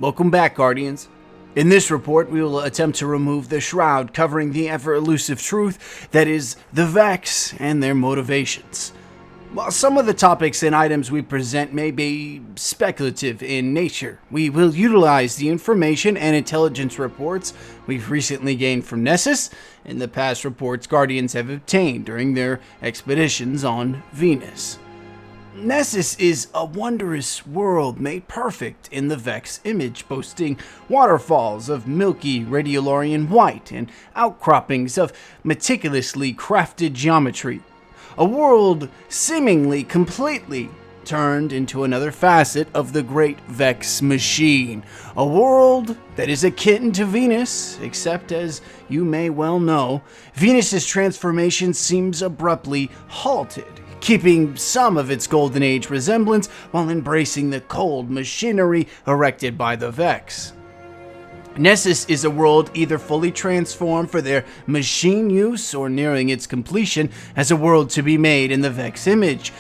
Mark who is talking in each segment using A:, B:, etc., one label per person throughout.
A: Welcome back, Guardians. In this report, we will attempt to remove the shroud covering the ever-elusive truth that is the Vex and their motivations. While some of the topics and items we present may be speculative in nature, we will utilize the information and intelligence reports we've recently gained from Nessus and the past reports Guardians have obtained during their expeditions on Venus. Nessus is a wondrous world made perfect in the Vex image, boasting waterfalls of milky radiolarian white and outcroppings of meticulously crafted geometry. A world seemingly completely turned into another facet of the great Vex Machine. A world that is akin to Venus, except as you may well know, Venus's transformation seems abruptly halted, keeping some of its Golden Age resemblance while embracing the cold machinery erected by the Vex. Nessus is a world either fully transformed for their machine use or nearing its completion as a world to be made in the Vex image.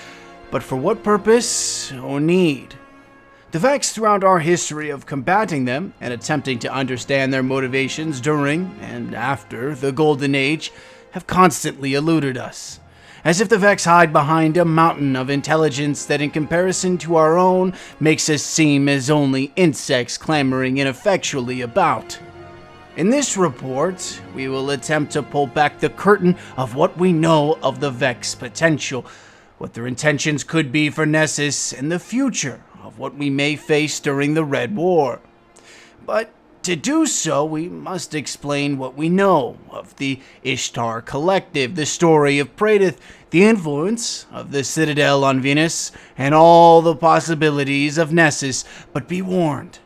A: But for what purpose or need? The Vex, throughout our history of combating them and attempting to understand their motivations during and after the Golden Age, have constantly eluded us. As if the Vex hide behind a mountain of intelligence that, in comparison to our own, makes us seem as only insects clamoring ineffectually about. In this report, we will attempt to pull back the curtain of what we know of the Vex potential, what their intentions could be for Nessus, and the future of what we may face during the Red War. But to do so, we must explain what we know of the Ishtar Collective, the story of Praedyth, the influence of the Citadel on Venus, and all the possibilities of Nessus. But be warned,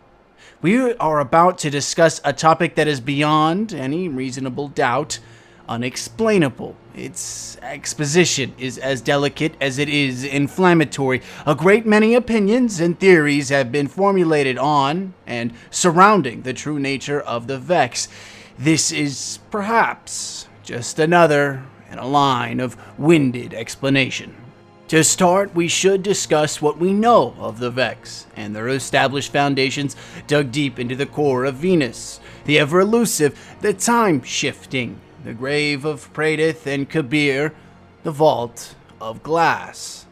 A: we are about to discuss a topic that is beyond any reasonable doubt unexplainable. Its exposition is as delicate as it is inflammatory. A great many opinions and theories have been formulated on and surrounding the true nature of the Vex. This is perhaps just another in a line of winded explanation. To start, we should discuss what we know of the Vex and their established foundations dug deep into the core of Venus, the ever-elusive, the time-shifting, the grave of Praedyth and Kabir, the vault of glass.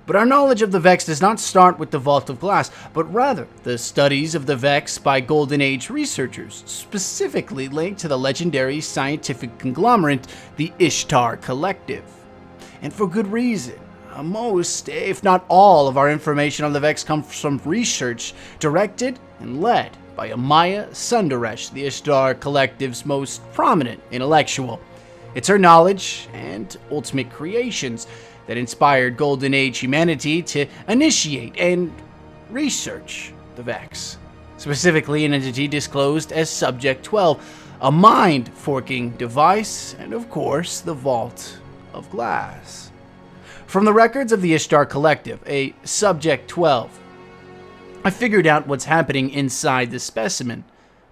A: But our knowledge of the Vex does not start with the vault of glass, but rather the studies of the Vex by Golden Age researchers, specifically linked to the legendary scientific conglomerate, the Ishtar Collective. And for good reason. Most, if not all, of our information on the Vex comes from research directed and led by Amaya Sundaresh, the Ishtar Collective's most prominent intellectual. It's her knowledge and ultimate creations that inspired Golden Age humanity to initiate and research the Vex, specifically an entity disclosed as Subject 12, a mind-forking device, and of course, the Vault of Glass. From the records of the Ishtar Collective, a Subject 12, I figured out what's happening inside the specimen.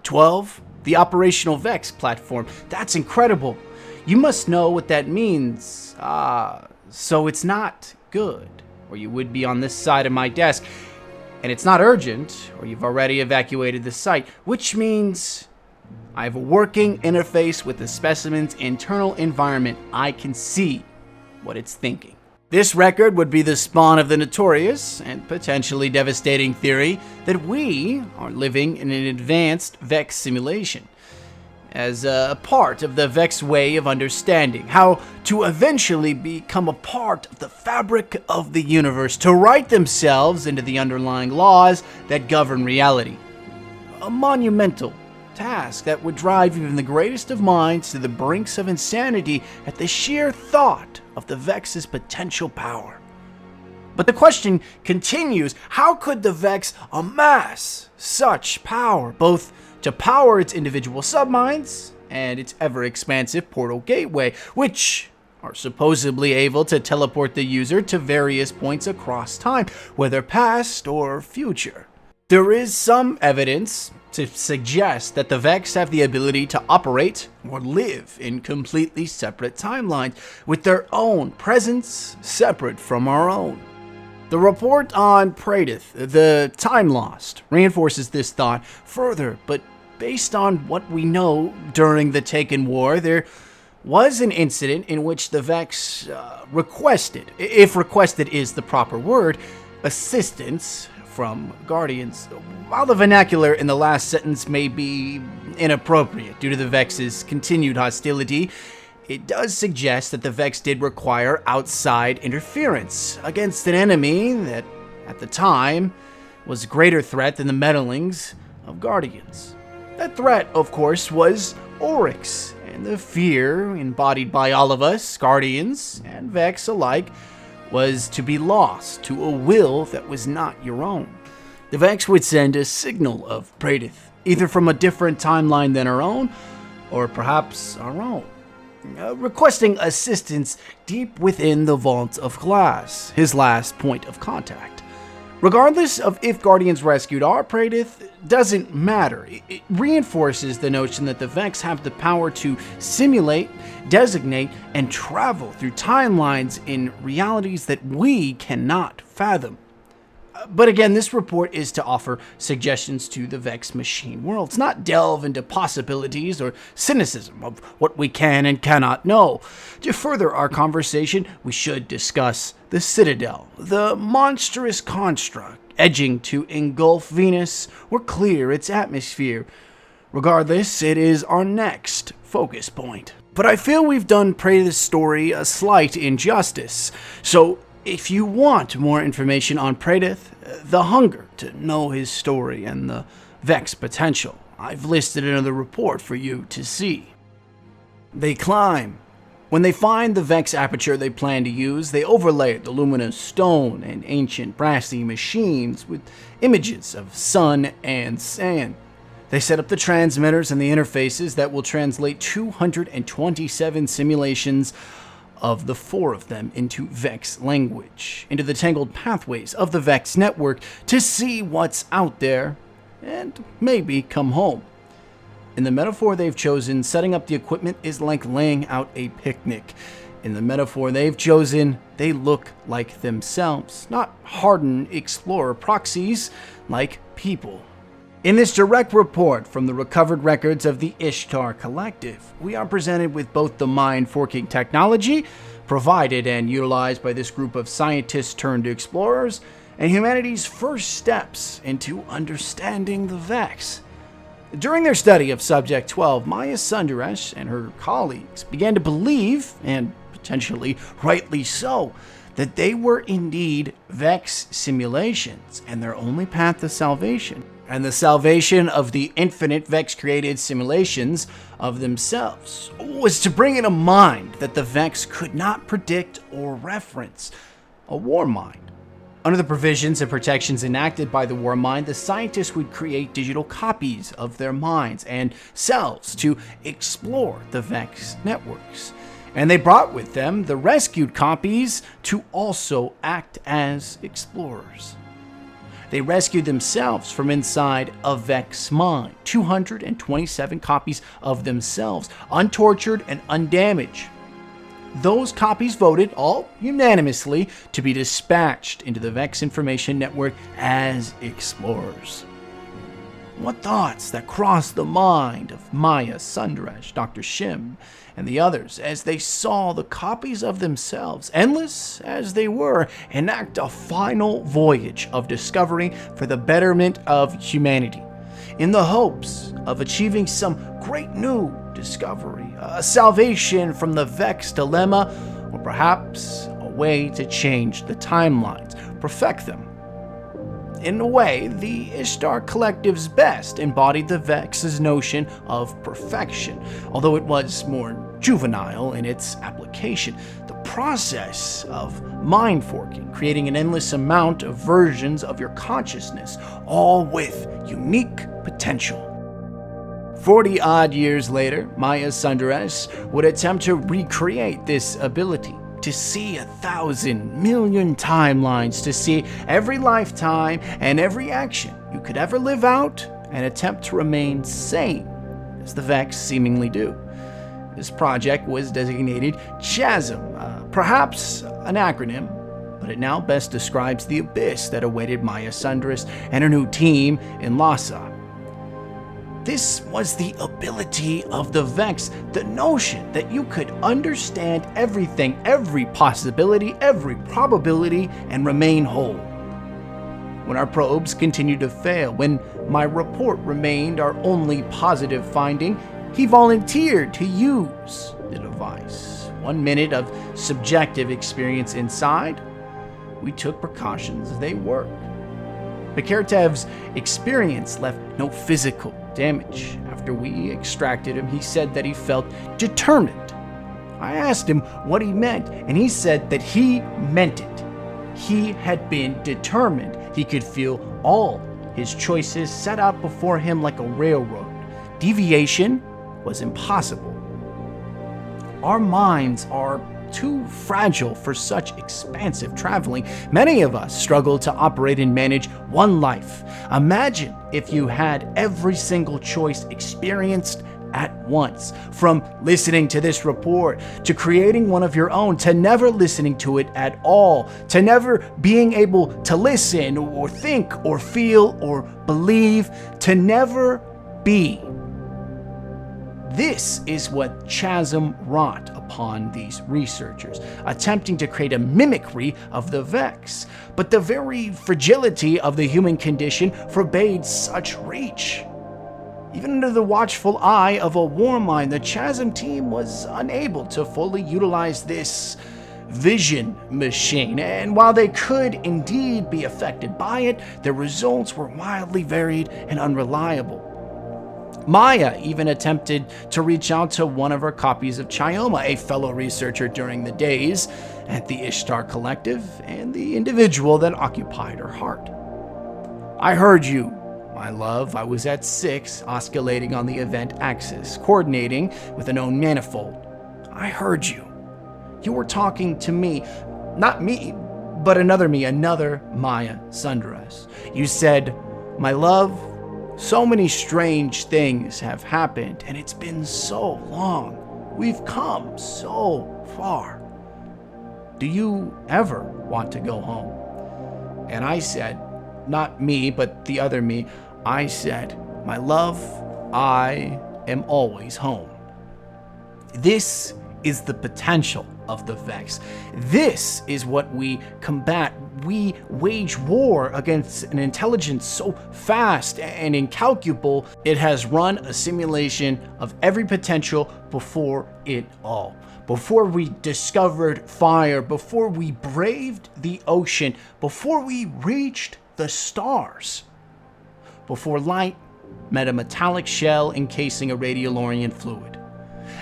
A: 12, the operational Vex platform. That's incredible. You must know what that means. So it's not good, or you would be on this side of my desk. And it's not urgent, or you've already evacuated the site, which means I have a working interface with the specimen's internal environment. I can see what it's thinking. This record would be the spawn of the notorious and potentially devastating theory that we are living in an advanced Vex simulation, as a part of the Vex way of understanding how to eventually become a part of the fabric of the universe, to write themselves into the underlying laws that govern reality. A monumental task that would drive even the greatest of minds to the brinks of insanity at the sheer thought of the Vex's potential power. But the question continues, how could the Vex amass such power, both to power its individual subminds and its ever-expansive portal gateway, which are supposedly able to teleport the user to various points across time, whether past or future? There is some evidence to suggest that the Vex have the ability to operate or live in completely separate timelines, with their own presence separate from our own. The report on Praedyth, the Time Lost, reinforces this thought further, but based on what we know during the Taken War, there was an incident in which the Vex requested, if requested is the proper word, assistance from Guardians. While the vernacular in the last sentence may be inappropriate due to the Vex's continued hostility, it does suggest that the Vex did require outside interference against an enemy that, at the time, was a greater threat than the meddlings of Guardians. That threat, of course, was Oryx, and the fear embodied by all of us, Guardians and Vex alike, was to be lost to a will that was not your own. The Vex would send a signal of Praedyth, either from a different timeline than our own, or perhaps our own, requesting assistance deep within the Vault of Glass, his last point of contact. Regardless of if Guardians rescued our Praedyth, doesn't matter. It reinforces the notion that the Vex have the power to simulate, designate, and travel through timelines in realities that we cannot fathom. But again, this report is to offer suggestions to the Vex Machine worlds, not delve into possibilities or cynicism of what we can and cannot know. To further our conversation, we should discuss the Citadel, the monstrous construct edging to engulf Venus or clear its atmosphere. Regardless, it is our next focus point. But I feel we've done Praedyth's story a slight injustice, so if you want more information on Praedyth, the hunger to know his story and the Vex potential, I've listed another report for you to see. They climb. When they find the Vex aperture they plan to use, they overlay the luminous stone and ancient brassy machines with images of sun and sand. They set up the transmitters and the interfaces that will translate 227 simulations of the 4 of them into Vex language, into the tangled pathways of the Vex network to see what's out there and maybe come home. In the metaphor they've chosen, setting up the equipment is like laying out a picnic. In the metaphor they've chosen, they look like themselves, not hardened explorer proxies like people. In this direct report from the recovered records of the Ishtar Collective, we are presented with both the mind-forking technology provided and utilized by this group of scientists turned explorers, and humanity's first steps into understanding the Vex. During their study of Subject 12, Maya Sundaresh and her colleagues began to believe, and potentially rightly so, that they were indeed Vex simulations and their only path to salvation, and the salvation of the infinite Vex-created simulations of themselves was to bring in a mind that the Vex could not predict or reference, a war mind. Under the provisions and protections enacted by the war mind, the scientists would create digital copies of their minds and selves to explore the Vex networks. And they brought with them the rescued copies to also act as explorers. They rescued themselves from inside a Vex mind, 227 copies of themselves, untortured and undamaged. Those copies voted, all unanimously, to be dispatched into the Vex Information Network as explorers. What thoughts that crossed the mind of Maya Sundaresh, Dr. Shim, and the others as they saw the copies of themselves, endless as they were, enact a final voyage of discovery for the betterment of humanity, in the hopes of achieving some great new discovery, a salvation from the Vex dilemma, or perhaps a way to change the timelines, perfect them. In a way, the Ishtar Collective's best embodied the Vex's notion of perfection, although it was more juvenile in its application. The process of mind forking, creating an endless amount of versions of your consciousness, all with unique potential. 40-odd years later, Maya Sundaresh would attempt to recreate this ability, to see 1,000 million timelines, to see every lifetime and every action you could ever live out and attempt to remain sane, as the Vex seemingly do. This project was designated Chasm, perhaps an acronym, but it now best describes the abyss that awaited Maya Sundress and her new team in Lhasa. This was the ability of the Vex, the notion that you could understand everything, every possibility, every probability, and remain whole. When our probes continued to fail, when my report remained our only positive finding, he volunteered to use the device. 1 minute of subjective experience inside, we took precautions, they worked. Bekertev's experience left no physical damage. After we extracted him, he said that he felt determined. I asked him what he meant, and he said that he meant it. He had been determined. He could feel all his choices set out before him like a railroad. Deviation was impossible. Our minds are too fragile for such expansive traveling. Many of us struggle to operate and manage one life. Imagine if you had every single choice experienced at once, from listening to this report, to creating one of your own, to never listening to it at all, to never being able to listen or think or feel or believe, to never be. This is what Chasm wrought upon these researchers, attempting to create a mimicry of the Vex. But the very fragility of the human condition forbade such reach. Even under the watchful eye of a war mind, the Chasm team was unable to fully utilize this vision machine, and while they could indeed be affected by it, their results were wildly varied and unreliable. Maya even attempted to reach out to one of her copies of Chioma, a fellow researcher during the days at the Ishtar Collective, and the individual that occupied her heart. I heard you, my love. I was at 6, oscillating on the event axis, coordinating with a known manifold. I heard you. You were talking to me. Not me, but another me, another Maya Sundress. You said, my love, so many strange things have happened, and it's been so long. We've come so far. Do you ever want to go home? And I said, not me, but the other me, I said, my love, I am always home. This is the potential of the Vex. This is what we combat. We wage war against an intelligence so fast and incalculable, it has run a simulation of every potential before it all. Before we discovered fire, before we braved the ocean, before we reached the stars, before light met a metallic shell encasing a radiolarian fluid.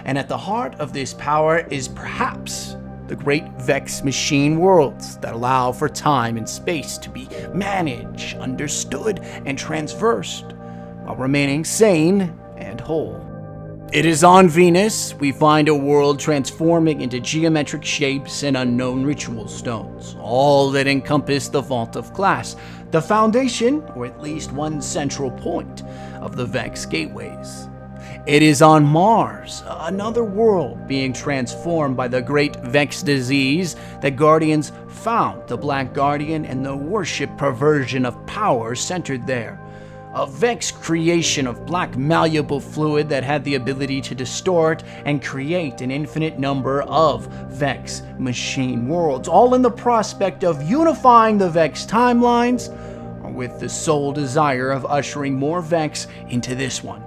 A: And at the heart of this power is perhaps the great Vex Machine worlds that allow for time and space to be managed, understood, and traversed while remaining sane and whole. It is on Venus we find a world transforming into geometric shapes and unknown ritual stones, all that encompass the Vault of Glass, the foundation, or at least one central point, of the Vex gateways. It is on Mars, another world being transformed by the great Vex disease, that Guardians found the Black Guardian and the worship perversion of power centered there. A Vex creation of black malleable fluid that had the ability to distort and create an infinite number of Vex Machine worlds, all in the prospect of unifying the Vex timelines, or with the sole desire of ushering more Vex into this one.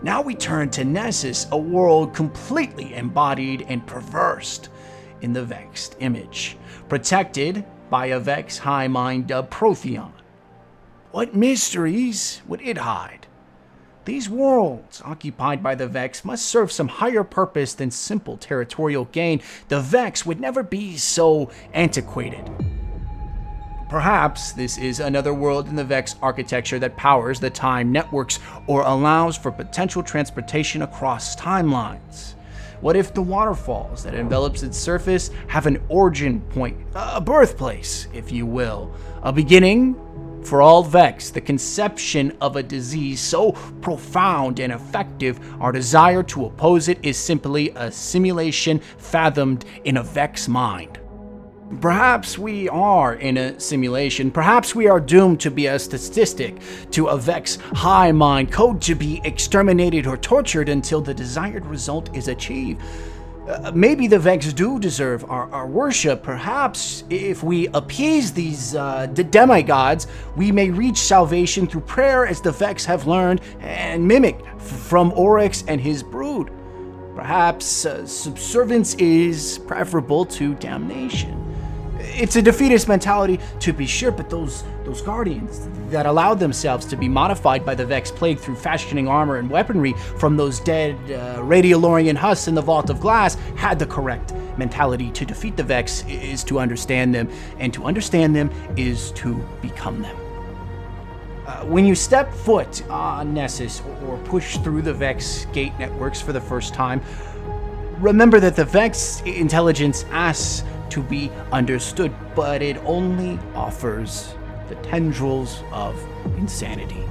A: Now we turn to Nessus, a world completely embodied and perversed in the Vexed image, protected by a Vex high mind dubbed Protheon. What mysteries would it hide? These worlds, occupied by the Vex, must serve some higher purpose than simple territorial gain. The Vex would never be so antiquated. Perhaps this is another world in the Vex architecture that powers the time networks or allows for potential transportation across timelines. What if the waterfalls that envelops its surface have an origin point, a birthplace, if you will, a beginning for all Vex, the conception of a disease so profound and effective, our desire to oppose it is simply a simulation fathomed in a Vex mind. Perhaps we are in a simulation. Perhaps we are doomed to be a statistic, to a Vex high mind code to be exterminated or tortured until the desired result is achieved. Maybe the Vex do deserve our worship. Perhaps if we appease these demigods, we may reach salvation through prayer, as the Vex have learned and mimic from Oryx and his brood. Perhaps subservience is preferable to damnation. It's a defeatist mentality, to be sure, but those guardians that allowed themselves to be modified by the Vex plague through fashioning armor and weaponry from those dead radiolarian husks in the Vault of Glass had the correct mentality. To defeat the Vex is to understand them, and to understand them is to become them. When you step foot on Nessus or push through the Vex gate networks for the first time, remember that the Vex intelligence asks to be understood, but it only offers the tendrils of insanity.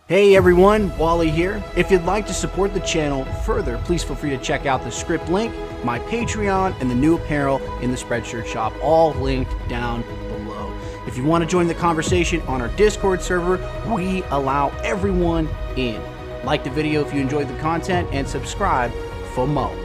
A: Hey everyone, Wally here. If you'd like to support the channel further, please feel free to check out the script link, my Patreon, and the new apparel in the Spreadshirt shop, all linked down below. If you want to join the conversation on our Discord server, we allow everyone in. Like the video if you enjoyed the content, and subscribe for more.